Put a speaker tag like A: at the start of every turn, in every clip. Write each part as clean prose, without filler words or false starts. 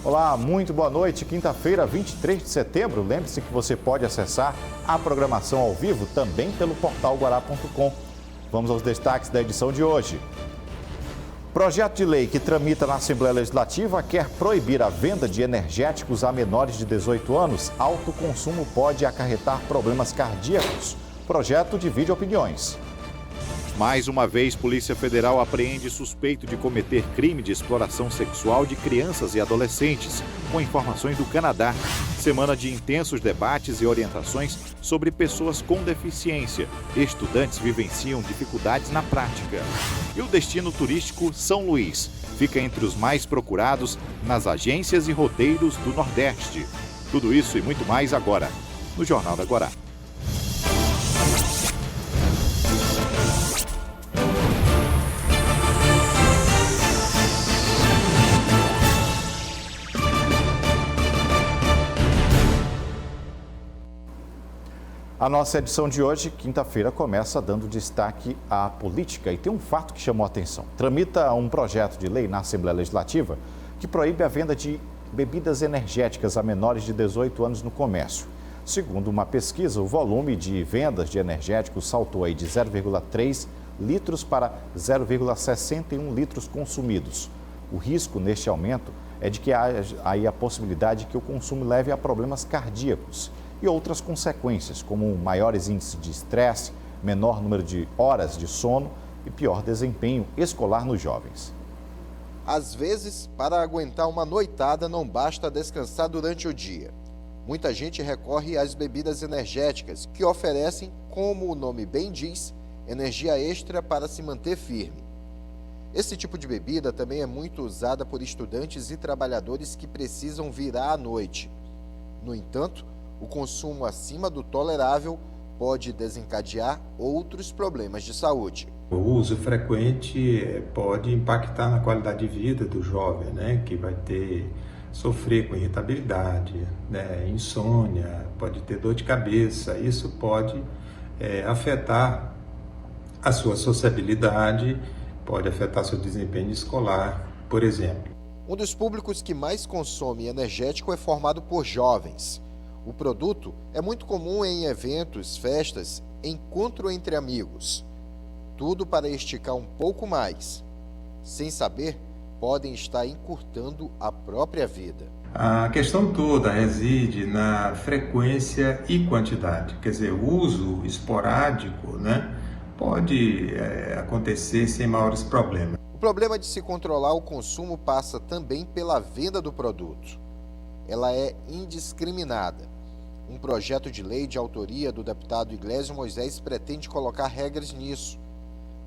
A: Olá, muito boa noite. Quinta-feira, 23 de setembro. Lembre-se que você pode acessar a programação ao vivo também pelo portal guará.com. Vamos aos destaques da edição de hoje. Projeto de lei que tramita na Assembleia Legislativa quer proibir a venda de energéticos a menores de 18 anos. Alto consumo pode acarretar problemas cardíacos. Projeto divide opiniões. Mais uma vez, Polícia Federal apreende suspeito de cometer crime de exploração sexual de crianças e adolescentes, com informações do Canadá. Semana de intensos debates e orientações sobre pessoas com deficiência. Estudantes vivenciam dificuldades na prática. E o destino turístico São Luís fica entre os mais procurados nas agências e roteiros do Nordeste. Tudo isso e muito mais agora, no Jornal da Guará. A nossa edição de hoje, quinta-feira, começa dando destaque à política. E tem um fato que chamou a atenção. Tramita um projeto de lei na Assembleia Legislativa que proíbe a venda de bebidas energéticas a menores de 18 anos no comércio. Segundo uma pesquisa, o volume de vendas de energéticos saltou aí de 0,3 litros para 0,61 litros consumidos. O risco neste aumento é de que haja aí a possibilidade de que o consumo leve a problemas cardíacos e outras consequências, como maiores índices de estresse, menor número de horas de sono e pior desempenho escolar nos jovens.
B: Às vezes, para aguentar uma noitada, não basta descansar durante o dia. Muita gente recorre às bebidas energéticas, que oferecem, como o nome bem diz, energia extra para se manter firme. Esse tipo de bebida também é muito usada por estudantes e trabalhadores que precisam virar à noite. No entanto, o consumo acima do tolerável pode desencadear outros problemas de saúde.
C: O uso frequente pode impactar na qualidade de vida do jovem, né? Que vai sofrer com irritabilidade, né? Insônia, pode ter dor de cabeça. Isso pode afetar a sua sociabilidade, pode afetar seu desempenho escolar, por exemplo.
B: Um dos públicos que mais consome energético é formado por jovens. O produto é muito comum em eventos, festas, encontro entre amigos. Tudo para esticar um pouco mais. Sem saber, podem estar encurtando a própria vida.
C: A questão toda reside na frequência e quantidade. Quer dizer, o uso esporádico, né, pode acontecer sem maiores problemas.
B: O problema de se controlar o consumo passa também pela venda do produto. Ela é indiscriminada. Um projeto de lei de autoria do deputado Iglesias Moisés pretende colocar regras nisso.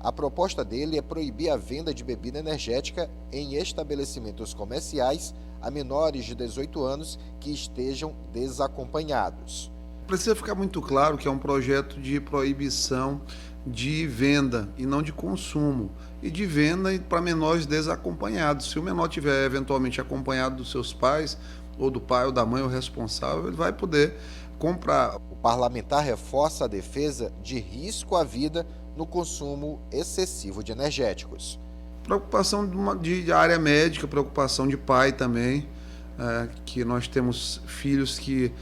B: A proposta dele é proibir a venda de bebida energética em estabelecimentos comerciais a menores de 18 anos que estejam desacompanhados.
D: Precisa ficar muito claro que é um projeto de proibição de venda e não de consumo. E de venda para menores desacompanhados. Se o menor tiver eventualmente acompanhado dos seus pais, ou do pai ou da mãe, o responsável, ele vai poder comprar.
B: O parlamentar reforça a defesa de risco à vida no consumo excessivo de energéticos.
D: Preocupação de área médica, preocupação de pai também, que nós temos filhos que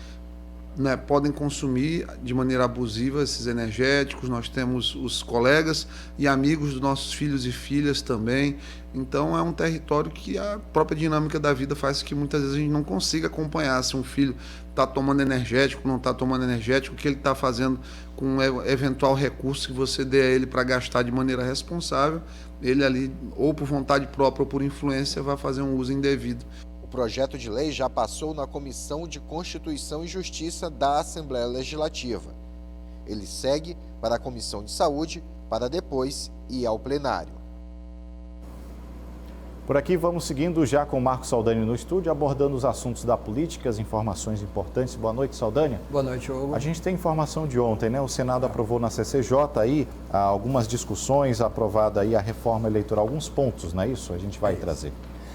D: podem consumir de maneira abusiva esses energéticos, nós temos os colegas e amigos dos nossos filhos e filhas também, então é um território que a própria dinâmica da vida faz que muitas vezes a gente não consiga acompanhar se um filho está tomando energético, não está tomando energético, o que ele está fazendo com um eventual recurso que você dê a ele para gastar de maneira responsável, ele ali, ou por vontade própria ou por influência, vai fazer um uso indevido.
B: O projeto de lei já passou na Comissão de Constituição e Justiça da Assembleia Legislativa. Ele segue para a Comissão de Saúde, para depois ir ao plenário.
A: Por aqui vamos seguindo já com o Marcos Saldanha no estúdio, abordando os assuntos da política, as informações importantes. Boa noite, Saldanha.
E: Boa noite, Hugo.
A: A gente tem informação de ontem, né? O Senado aprovou na CCJ aí algumas discussões, aprovada aí a reforma eleitoral, alguns pontos, não é isso? A gente vai trazer.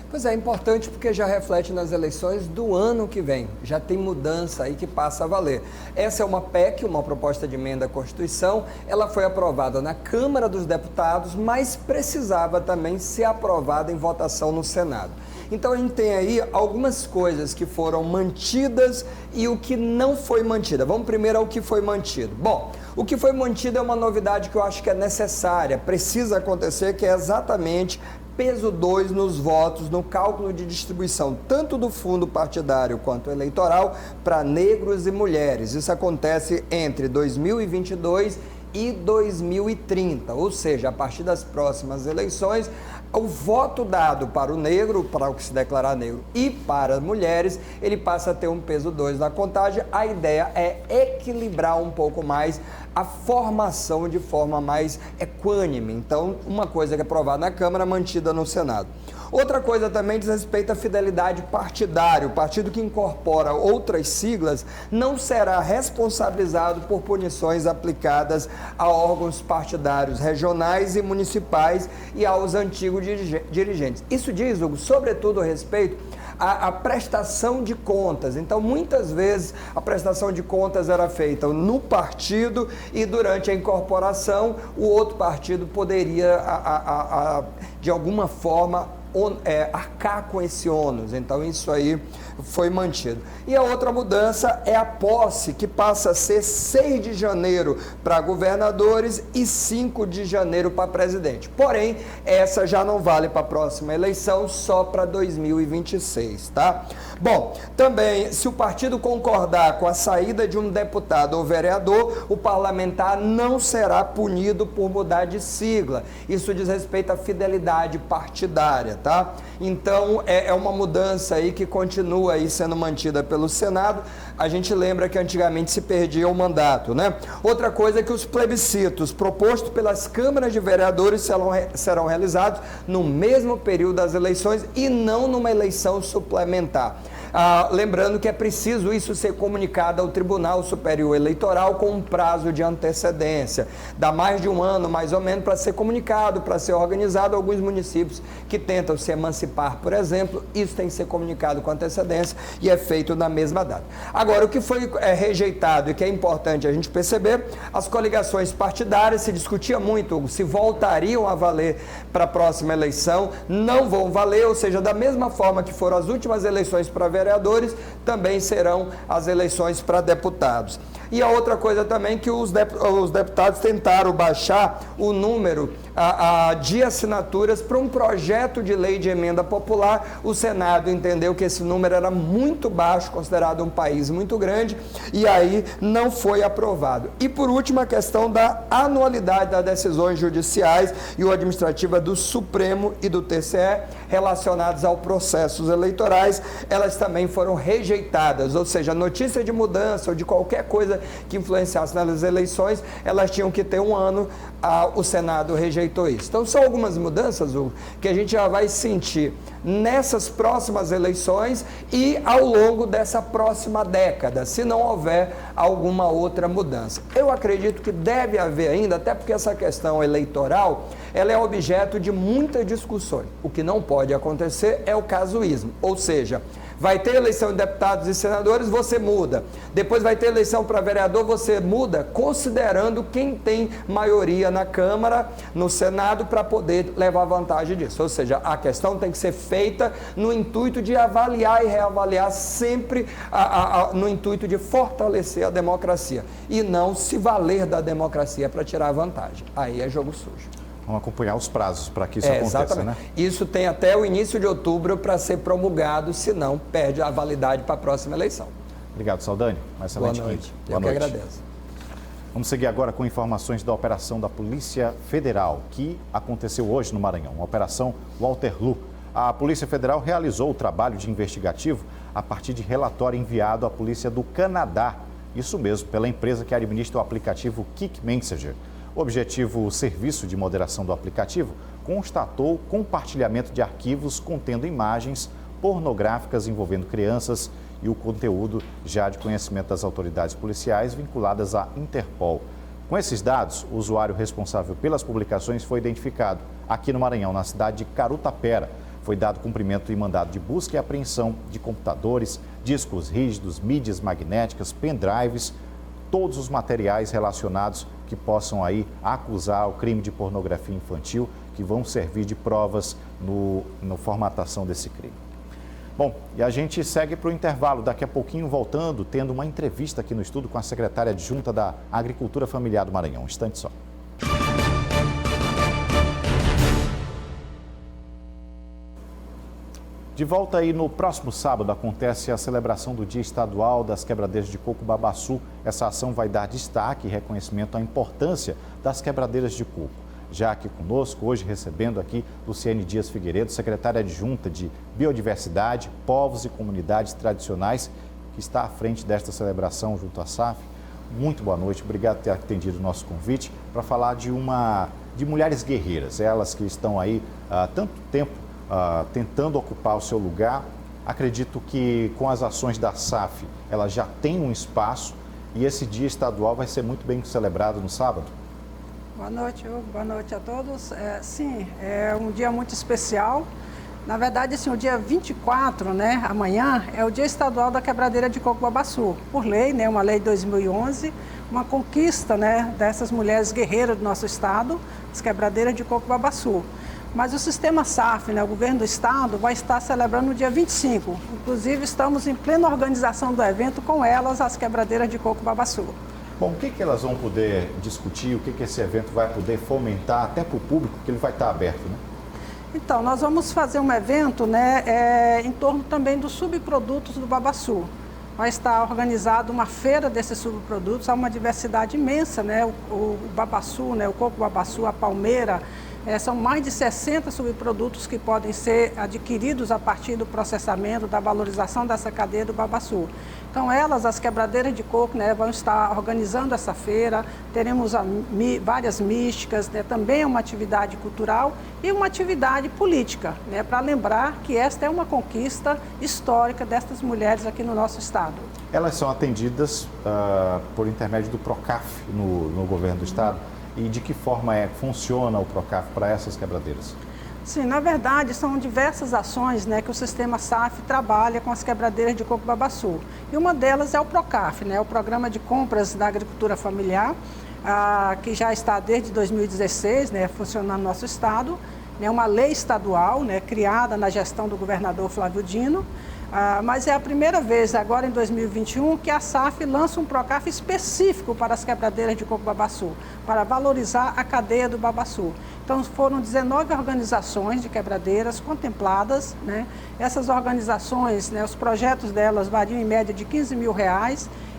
E: Pois é, importante porque já reflete nas eleições do ano que vem. Já tem mudança aí que passa a valer. Essa é uma PEC, uma proposta de emenda à Constituição. Ela foi aprovada na Câmara dos Deputados, mas precisava também ser aprovada em votação no Senado. Então a gente tem aí algumas coisas que foram mantidas e o que não foi mantida. Vamos primeiro ao que foi mantido. Bom, o que foi mantido é uma novidade que eu acho que é necessária, precisa acontecer, que é exatamente peso 2 nos votos, no cálculo de distribuição, tanto do fundo partidário quanto eleitoral, para negros e mulheres. Isso acontece entre 2022 e 2030, ou seja, a partir das próximas eleições, o voto dado para o negro, para o que se declarar negro, e para as mulheres, ele passa a ter um peso 2 na contagem. A ideia é equilibrar um pouco mais a formação de forma mais equânime. Então, uma coisa que é aprovada na Câmara, mantida no Senado. Outra coisa também diz respeito à fidelidade partidária. O partido que incorpora outras siglas não será responsabilizado por punições aplicadas a órgãos partidários regionais e municipais e aos antigos dirigentes. Isso diz, Hugo, sobretudo a respeito à prestação de contas. Então, muitas vezes, a prestação de contas era feita no partido e durante a incorporação, o outro partido poderia, de alguma forma, arcar com esse ônus. Então isso aí foi mantido. E a outra mudança é a posse, que passa a ser 6 de janeiro para governadores e 5 de janeiro para presidente. Porém, essa já não vale para a próxima eleição, só para 2026, tá? Bom, também, se o partido concordar com a saída de um deputado ou vereador, o parlamentar não será punido por mudar de sigla. Isso diz respeito à fidelidade partidária, tá? Então, é uma mudança aí que continua aí sendo mantida pelo Senado. A gente lembra que antigamente se perdia o mandato, né? Outra coisa é que os plebiscitos propostos pelas câmaras de vereadores serão realizados no mesmo período das eleições e não numa eleição suplementar. Lembrando que é preciso isso ser comunicado ao Tribunal Superior Eleitoral com um prazo de antecedência. Dá mais de um ano, mais ou menos, para ser comunicado, para ser organizado. Alguns municípios que tentam se emancipar, por exemplo, isso tem que ser comunicado com antecedência e é feito na mesma data. Agora, o que foi rejeitado e que é importante a gente perceber, as coligações partidárias, se discutia muito se voltariam a valer para a próxima eleição, não vão valer, ou seja, da mesma forma que foram as últimas eleições para vereadores, também serão as eleições para deputados. E a outra coisa também que os deputados tentaram baixar o número de assinaturas para um projeto de lei de emenda popular. O Senado entendeu que esse número era muito baixo, considerado um país muito grande, e aí não foi aprovado. E por último, a questão da anualidade das decisões judiciais e ou administrativas do Supremo e do TCE relacionadas aos processos eleitorais, elas também foram rejeitadas, ou seja, notícia de mudança ou de qualquer coisa que influenciasse nas eleições, elas tinham que ter um ano. O Senado rejeitou isso. Então são algumas mudanças, Hugo, que a gente já vai sentir nessas próximas eleições e ao longo dessa próxima década, se não houver alguma outra mudança. Eu acredito que deve haver ainda, até porque essa questão eleitoral, ela é objeto de muitas discussões. O que não pode acontecer é o casuísmo, ou seja, vai ter eleição de deputados e senadores, você muda. Depois vai ter eleição para vereador, você muda, considerando quem tem maioria na Câmara, no Senado, para poder levar vantagem disso. Ou seja, a questão tem que ser feita no intuito de avaliar e reavaliar sempre no intuito de fortalecer a democracia e não se valer da democracia para tirar vantagem. Aí é jogo sujo.
A: Vamos acompanhar os prazos para que isso aconteça,
E: exatamente, né? Isso tem até o início de outubro para ser promulgado, senão perde a validade para a próxima eleição.
A: Obrigado, Saldanha. Uma excelente
E: noite.
A: Boa noite.
E: Eu que agradeço.
A: Vamos seguir agora com informações da operação da Polícia Federal, que aconteceu hoje no Maranhão, a Operação Waterloo. A Polícia Federal realizou o trabalho de investigativo a partir de relatório enviado à Polícia do Canadá, isso mesmo, pela empresa que administra o aplicativo Kik Messenger. O objetivo, o serviço de moderação do aplicativo, constatou compartilhamento de arquivos contendo imagens pornográficas envolvendo crianças e o conteúdo já de conhecimento das autoridades policiais vinculadas à Interpol. Com esses dados, o usuário responsável pelas publicações foi identificado aqui no Maranhão, na cidade de Carutapera. Foi dado cumprimento e mandado de busca e apreensão de computadores, discos rígidos, mídias magnéticas, pendrives, todos os materiais relacionados que possam aí acusar o crime de pornografia infantil, que vão servir de provas na formatação desse crime. Bom, e a gente segue para o intervalo. Daqui a pouquinho, voltando, tendo uma entrevista aqui no estúdio com a secretária adjunta da Agricultura Familiar do Maranhão. Um instante só. De volta aí, no próximo sábado acontece a celebração do Dia Estadual das Quebradeiras de Coco Babaçu. Essa ação vai dar destaque e reconhecimento à importância das quebradeiras de coco. Já aqui conosco, hoje recebendo aqui Luciene Dias Figueiredo, secretária adjunta de Biodiversidade, Povos e Comunidades Tradicionais, que está à frente desta celebração junto à SAF. Muito boa noite, obrigado por ter atendido o nosso convite para falar de mulheres guerreiras, elas que estão aí há tanto tempo tentando ocupar o seu lugar. Acredito que com as ações da SAF, ela já tem um espaço e esse dia estadual vai ser muito bem celebrado no sábado.
F: Boa noite, Hugo. Boa noite a todos. Sim, é um dia muito especial. Na verdade, assim, o dia 24, né, amanhã, é o Dia Estadual da Quebradeira de Coco Babaçu. Por lei, né, uma lei de 2011, uma conquista, né, dessas mulheres guerreiras do nosso estado, as quebradeiras de Coco Babaçu. Mas o sistema SAF, né, o governo do estado, vai estar celebrando no dia 25. Inclusive, estamos em plena organização do evento com elas, as quebradeiras de Coco Babaçu.
A: Bom, o que elas vão poder discutir, o que esse evento vai poder fomentar até para o público, que ele vai estar aberto, né?
F: Então, nós vamos fazer um evento, né, em torno também dos subprodutos do babaçu. Vai estar organizada uma feira desses subprodutos, há uma diversidade imensa, né, o babaçu, né, o coco babaçu, a palmeira. São mais de 60 subprodutos que podem ser adquiridos a partir do processamento, da valorização dessa cadeia do babaçu. Então, elas, as quebradeiras de coco, né, vão estar organizando essa feira, teremos várias místicas, né, também uma atividade cultural e uma atividade política, né, para lembrar que esta é uma conquista histórica destas mulheres aqui no nosso estado.
A: Elas são atendidas por intermédio do PROCAF no governo do estado. E de que forma funciona o PROCAF para essas quebradeiras?
F: Sim, na verdade, são diversas ações, né, que o sistema SAF trabalha com as quebradeiras de coco babaçu. E uma delas é o PROCAF, né, o Programa de Compras da Agricultura Familiar, que já está desde 2016, né, funcionando no nosso estado. É uma lei estadual, né, criada na gestão do governador Flávio Dino. Mas é a primeira vez, agora em 2021, que a SAF lança um PROCAF específico para as quebradeiras de coco babaçu, para valorizar a cadeia do babaçu. Então, foram 19 organizações de quebradeiras contempladas, né? Essas organizações, né, os projetos delas variam em média de R$15 mil,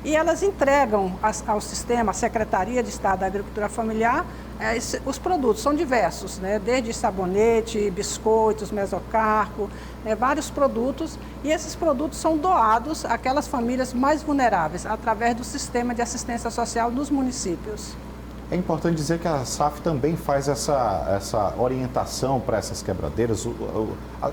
F: e elas entregam ao sistema, à Secretaria de Estado da Agricultura Familiar, os produtos são diversos, né? Desde sabonete, biscoitos, mesocarpo, vários produtos, e esses produtos são doados àquelas famílias mais vulneráveis, através do sistema de assistência social nos municípios.
A: É importante dizer que a SAF também faz essa orientação para essas quebradeiras.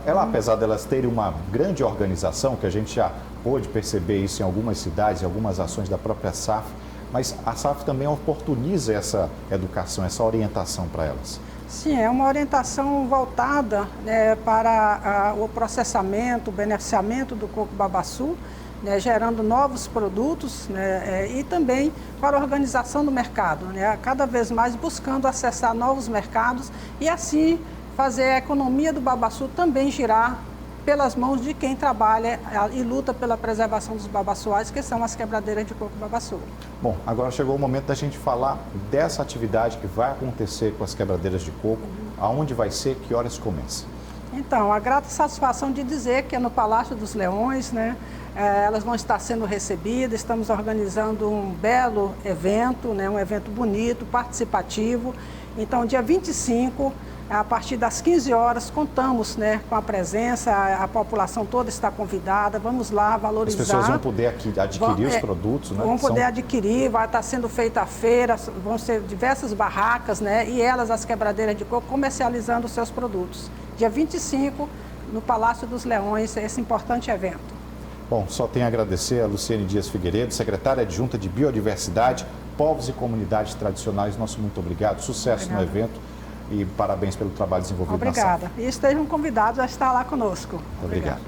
A: Ela, apesar delas terem uma grande organização, que a gente já pôde perceber isso em algumas cidades, em algumas ações da própria SAF, mas a SAF também oportuniza essa educação, essa orientação para elas.
F: Sim, é uma orientação voltada, né, para o processamento, o beneficiamento do coco babaçu, né, gerando novos produtos, né, e também para a organização do mercado, né, cada vez mais buscando acessar novos mercados e assim fazer a economia do babaçu também girar pelas mãos de quem trabalha e luta pela preservação dos babaçuais, que são as quebradeiras de coco babaçu.
A: Bom, agora chegou o momento da gente falar dessa atividade que vai acontecer com as quebradeiras de coco, aonde vai ser, que horas começa?
F: Então, a grata satisfação de dizer que é no Palácio dos Leões, né? Elas vão estar sendo recebidas, estamos organizando um belo evento, né? Um evento bonito, participativo. Então, dia 25, a partir das 15 horas, contamos, né, com a presença, a população toda está convidada, vamos lá valorizar.
A: As pessoas vão poder adquirir os produtos, né?
F: Vão poder adquirir, vai estar sendo feita a feira, vão ser diversas barracas, né, e elas, as quebradeiras de coco, comercializando os seus produtos. Dia 25, no Palácio dos Leões, esse importante evento.
A: Bom, só tenho a agradecer a Luciene Dias Figueiredo, secretária adjunta de Biodiversidade, Povos e Comunidades Tradicionais. Nosso muito obrigado, sucesso no evento e parabéns pelo trabalho desenvolvido na SAF.
F: Obrigada. E estejam convidados a estar lá conosco.
A: Obrigado.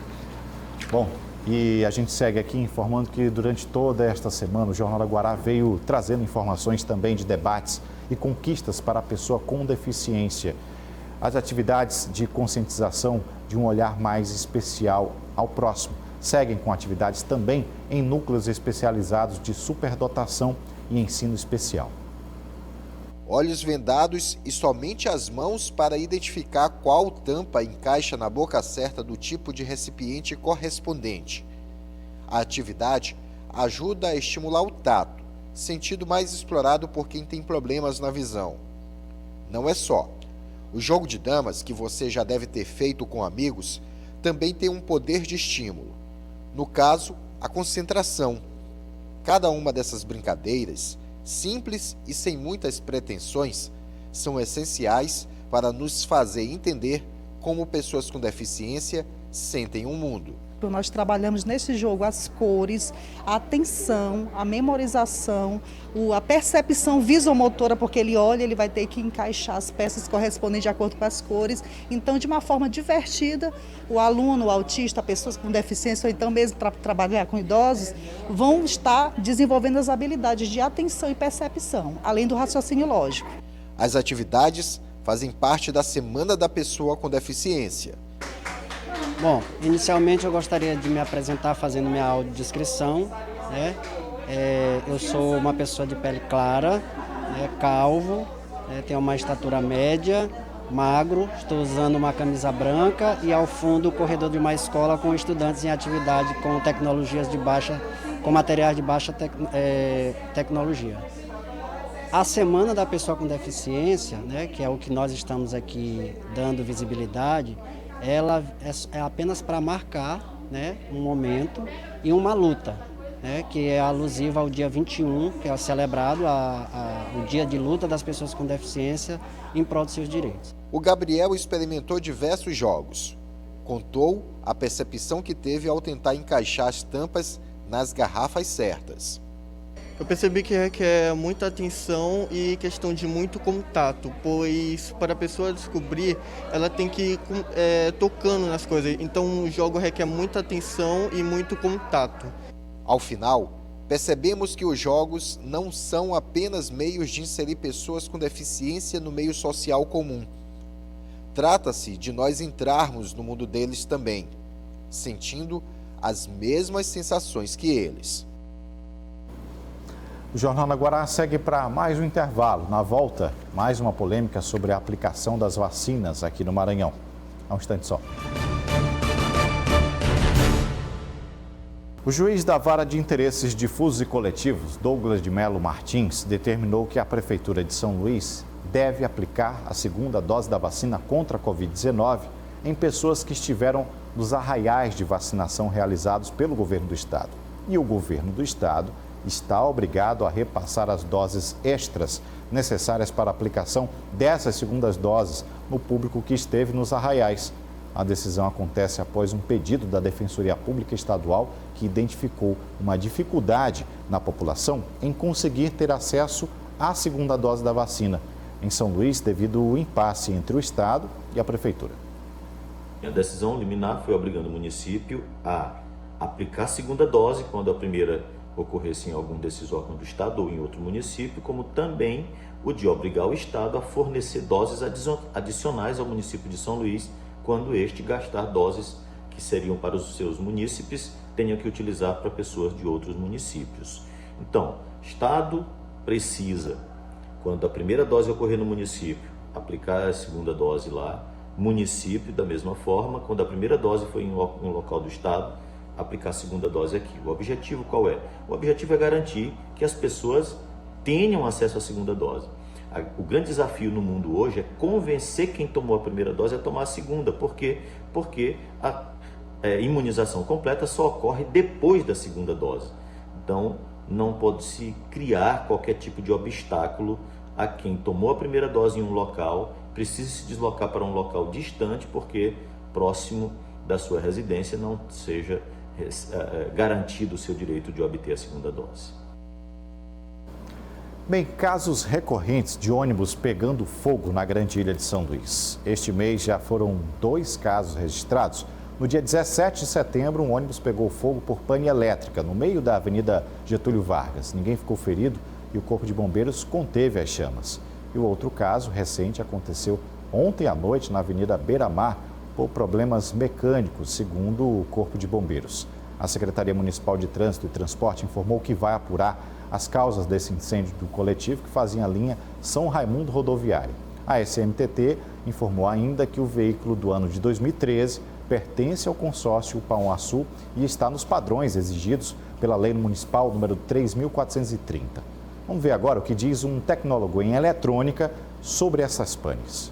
A: Bom, e a gente segue aqui informando que durante toda esta semana o Jornal da Guará veio trazendo informações também de debates e conquistas para a pessoa com deficiência. as atividades de conscientização de um olhar mais especial ao próximo seguem com atividades também em núcleos especializados de superdotação e ensino especial.
B: Olhos vendados e somente as mãos para identificar qual tampa encaixa na boca certa do tipo de recipiente correspondente. A atividade ajuda a estimular o tato, sentido mais explorado por quem tem problemas na visão. Não é só. O jogo de damas, que você já deve ter feito com amigos, também tem um poder de estímulo. No caso, a concentração. Cada uma dessas brincadeiras, simples e sem muitas pretensões, são essenciais para nos fazer entender como pessoas com deficiência sentem o mundo.
G: Nós trabalhamos nesse jogo as cores, a atenção, a memorização, a percepção visomotora, porque ele olha, ele vai ter que encaixar as peças correspondentes de acordo com as cores. Então, de uma forma divertida, o aluno, o autista, pessoas com deficiência, ou então mesmo para trabalhar com idosos, vão estar desenvolvendo as habilidades de atenção e percepção, além do raciocínio lógico.
B: As atividades fazem parte da Semana da Pessoa com Deficiência.
H: Bom, inicialmente eu gostaria de me apresentar fazendo minha audiodescrição, né? Eu sou uma pessoa de pele clara, calvo, tenho uma estatura média, magro, estou usando uma camisa branca e ao fundo o corredor de uma escola com estudantes em atividade com tecnologias de baixa, com materiais de baixa tecnologia. A Semana da Pessoa com Deficiência, né, que é o que nós estamos aqui dando visibilidade, ela é apenas para marcar, né, um momento e uma luta, né, que é alusiva ao dia 21, que é celebrado o dia de luta das pessoas com deficiência em prol dos seus direitos.
B: O Gabriel experimentou diversos jogos. Contou a percepção que teve ao tentar encaixar as tampas nas garrafas certas.
I: Eu percebi que requer muita atenção e questão de muito contato, pois para a pessoa descobrir, ela tem que ir tocando nas coisas. Então o jogo requer muita atenção e muito contato.
B: Ao final, percebemos que os jogos não são apenas meios de inserir pessoas com deficiência no meio social comum. Trata-se de nós entrarmos no mundo deles também, sentindo as mesmas sensações que eles.
A: O Jornal da Guará segue para mais um intervalo. Na volta, mais uma polêmica sobre a aplicação das vacinas aqui no Maranhão. Um instante só. O juiz da Vara de Interesses Difusos e Coletivos, Douglas de Melo Martins, determinou que a Prefeitura de São Luís deve aplicar a segunda dose da vacina contra a Covid-19 em pessoas que estiveram nos arraiais de vacinação realizados pelo governo do estado. E o governo do estado está obrigado a repassar as doses extras necessárias para a aplicação dessas segundas doses no público que esteve nos arraiais. A decisão acontece após um pedido da Defensoria Pública Estadual que identificou uma dificuldade na população em conseguir ter acesso à segunda dose da vacina em São Luís devido ao impasse entre o estado e a prefeitura.
J: A decisão liminar foi obrigando o município a aplicar a segunda dose quando a primeira ocorresse em algum desses órgãos do estado ou em outro município, como também o de obrigar o estado a fornecer doses adicionais ao município de São Luís, quando este gastar doses que seriam para os seus munícipes, tenham que utilizar para pessoas de outros municípios. Então, estado precisa, quando a primeira dose ocorrer no município, aplicar a segunda dose lá, município da mesma forma, quando a primeira dose foi em um local do estado, aplicar a segunda dose aqui. O objetivo qual é? O objetivo é garantir que as pessoas tenham acesso à segunda dose. O grande desafio no mundo hoje é convencer quem tomou a primeira dose a tomar a segunda. Por quê? Porque a imunização completa só ocorre depois da segunda dose. Então, não pode se criar qualquer tipo de obstáculo a quem tomou a primeira dose em um local, precisa se deslocar para um local distante, porque próximo da sua residência não seja garantido o seu direito de obter a segunda dose.
A: Bem, casos recorrentes de ônibus pegando fogo na Grande Ilha de São Luís. Este mês já foram 2 casos registrados. No dia 17 de setembro, um ônibus pegou fogo por pane elétrica no meio da Avenida Getúlio Vargas. Ninguém ficou ferido e o Corpo de Bombeiros conteve as chamas. E o outro caso recente aconteceu ontem à noite na Avenida Beira-Mar por problemas mecânicos, segundo o Corpo de Bombeiros. A Secretaria Municipal de Trânsito e Transporte informou que vai apurar as causas desse incêndio do coletivo que fazia a linha São Raimundo Rodoviária. A SMTT informou ainda que o veículo do ano de 2013 pertence ao consórcio Pão Açu e está nos padrões exigidos pela Lei Municipal número 3.430. Vamos ver agora o que diz um tecnólogo em eletrônica sobre essas panes.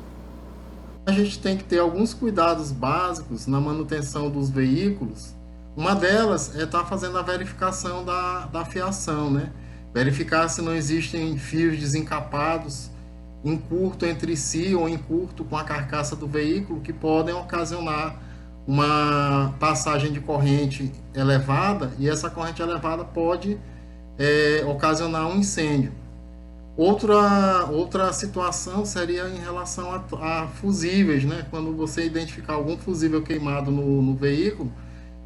K: A gente tem que ter alguns cuidados básicos na manutenção dos veículos. Uma delas é estar fazendo a verificação da fiação, né? Verificar se não existem fios desencapados em curto entre si ou em curto com a carcaça do veículo que podem ocasionar uma passagem de corrente elevada, e essa corrente elevada pode ocasionar um incêndio. Outra situação seria em relação a fusíveis, né? Quando você identificar algum fusível queimado no veículo,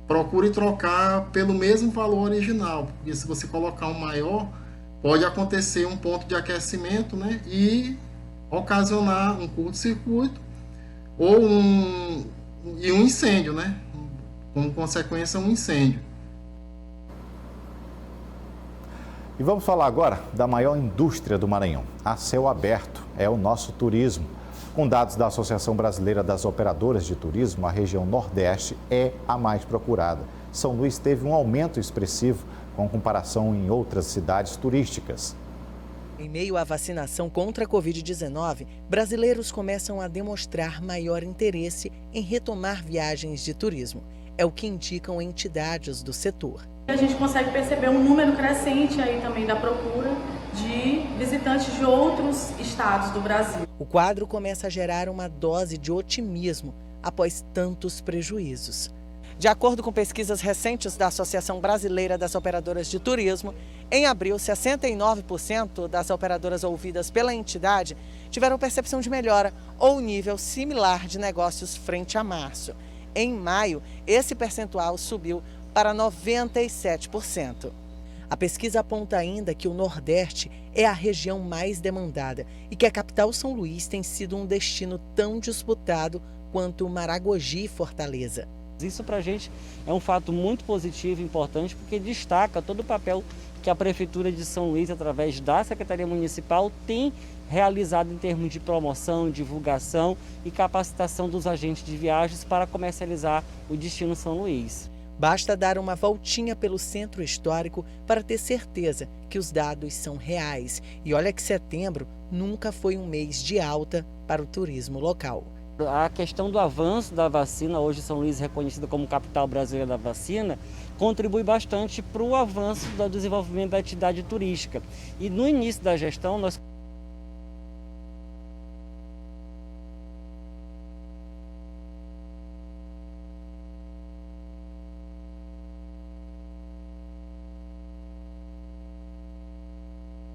K: procure trocar pelo mesmo valor original, porque se você colocar um maior, pode acontecer um ponto de aquecimento, né? E ocasionar um curto-circuito ou um incêndio, né? Como consequência, um incêndio.
A: E vamos falar agora da maior indústria do Maranhão. A céu aberto é o nosso turismo. Com dados da Associação Brasileira das Operadoras de Turismo, a região Nordeste é a mais procurada. São Luís teve um aumento expressivo com comparação em outras cidades turísticas.
L: Em meio à vacinação contra a Covid-19, brasileiros começam a demonstrar maior interesse em retomar viagens de turismo. É o que indicam entidades do setor.
M: A gente consegue perceber um número crescente aí também da procura de visitantes de outros estados do Brasil.
L: O quadro começa a gerar uma dose de otimismo após tantos prejuízos. De acordo com pesquisas recentes da Associação Brasileira das Operadoras de Turismo, em abril, 69% das operadoras ouvidas pela entidade tiveram percepção de melhora ou nível similar de negócios frente a março. Em maio, esse percentual subiu para 97%. A pesquisa aponta ainda que o Nordeste é a região mais demandada e que a capital São Luís tem sido um destino tão disputado quanto Maragogi e Fortaleza.
N: Isso para a gente é um fato muito positivo e importante, porque destaca todo o papel que a Prefeitura de São Luís, através da Secretaria Municipal, tem realizado em termos de promoção, divulgação e capacitação dos agentes de viagens para comercializar o destino São Luís.
L: Basta dar uma voltinha pelo centro histórico para ter certeza que os dados são reais. E olha que setembro nunca foi um mês de alta para o turismo local.
N: A questão do avanço da vacina, hoje São Luís é reconhecida como capital brasileira da vacina, contribui bastante para o avanço do desenvolvimento da atividade turística. E no início da gestão, nós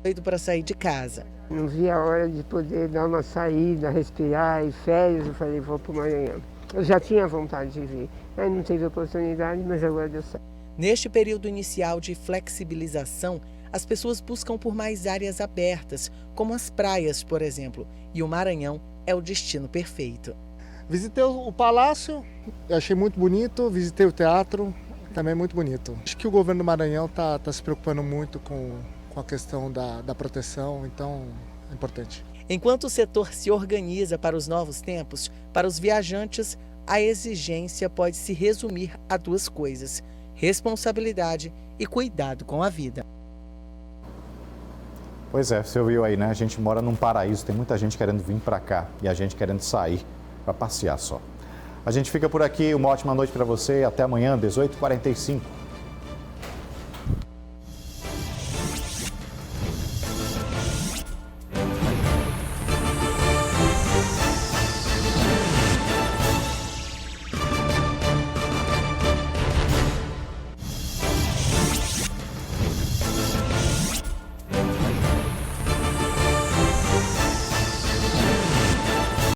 L: feito para sair de casa.
O: Não vi a hora de poder dar uma saída, respirar, e férias, eu falei, vou para o Maranhão. Eu já tinha vontade de vir, aí não teve oportunidade, mas agora deu certo.
L: Neste período inicial de flexibilização, as pessoas buscam por mais áreas abertas, como as praias, por exemplo, e o Maranhão é o destino perfeito.
P: Visitei o Palácio, achei muito bonito, visitei o teatro, também muito bonito. Acho que o governo do Maranhão está se preocupando muito com a questão da proteção, então é importante.
L: Enquanto o setor se organiza para os novos tempos, para os viajantes, a exigência pode se resumir a duas coisas: responsabilidade e cuidado com a vida.
A: Pois é, você ouviu aí, né? A gente mora num paraíso, tem muita gente querendo vir para cá e a gente querendo sair para passear só. A gente fica por aqui, uma ótima noite para você e até amanhã, 18h45.